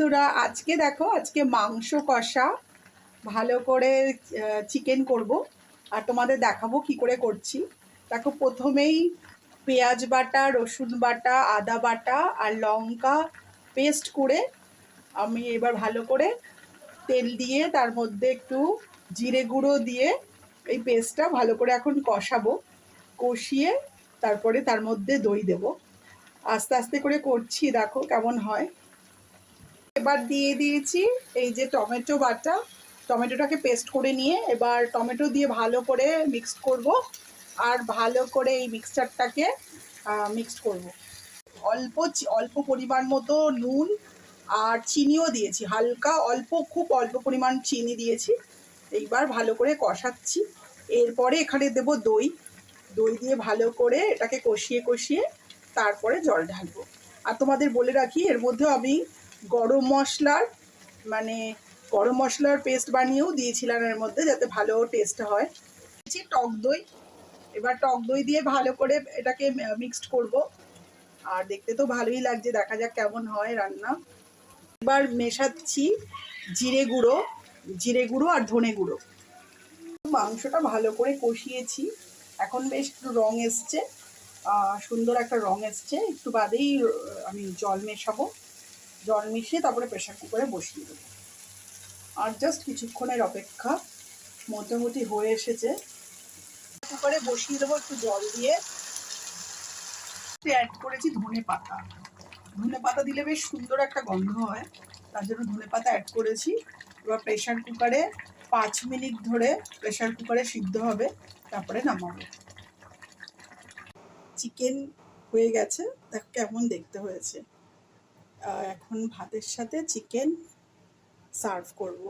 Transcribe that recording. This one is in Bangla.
বন্ধুরা, আজকে দেখো, আজকে মাংস কষা ভালো করে চিকেন করব আর তোমাদের দেখাবো কি করে করছি। দেখো, প্রথমেই পেঁয়াজ বাটা, রসুন বাটা, আদা বাটা আর লঙ্কা পেস্ট করে আমি এবার ভালো করে তেল দিয়ে তার মধ্যে একটু জিরে গুঁড়ো দিয়ে এই পেস্টটা ভালো করে এখন কষাবো। কষিয়ে তারপরে তার মধ্যে দই দেব। আস্তে আস্তে করে করছি, দেখো কেমন হয়। এবার দিয়ে দিয়েছি এই যে টমেটো বাটা, টমেটোটাকে পেস্ট করে নিয়ে এবার টমেটো দিয়ে ভালো করে মিক্সড করব। আর ভালো করে এই মিক্সচারটাকে মিক্সড করব। অল্প পরিমাণ মতো নুন আর চিনিও দিয়েছি, হালকা অল্প, খুব অল্প পরিমাণ চিনি দিয়েছি। এইবার ভালো করে কষাচ্ছি। এরপরে এখানে দেব দই। দই দিয়ে ভালো করে এটাকে কষিয়ে কষিয়ে তারপরে জল ঢালবো। আর তোমাদের বলে রাখি, এর মধ্যেও আমি গরম মশলার মানে গরম মশলার পেস্ট বানিয়েও দিয়েছিলাম এর মধ্যে, যাতে ভালো টেস্ট হয়। টক দই, এবার টক দই দিয়ে ভালো করে এটাকে মিক্সড করব। আর দেখতে তো ভালোই লাগছে, দেখা যাক কেমন হয় রান্না। এবার মেশাচ্ছি জিরে গুঁড়ো আর ধনে গুঁড়ো। মাংসটা ভালো করে কষিয়েছি, এখন বেশ একটু রং এসছে, সুন্দর একটা রং এসছে। একটু বাদেই আমি জল মেশাবো। জল মিশিয়ে তারপরে প্রেশার কুকারে বসিয়ে দেবো। আর জাস্ট কিছুক্ষণের অপেক্ষা, মোটামুটি হয়ে এসেছে। কুকারে বসিয়ে দেবো একটু জল দিয়ে। অ্যাড করেছি ধনে পাতা। ধনে পাতা দিলে বেশ সুন্দর একটা গন্ধ হয়, তার জন্য ধনে পাতা অ্যাড করেছি। এবার প্রেশার কুকারে 5 মিনিট ধরে প্রেশার কুকারে সিদ্ধ হবে, তারপরে নামাবো। চিকেন হয়ে গেছে, দেখো কেমন দেখতে হয়েছে। এখন ভাতের সাথে চিকেন সার্ভ করব।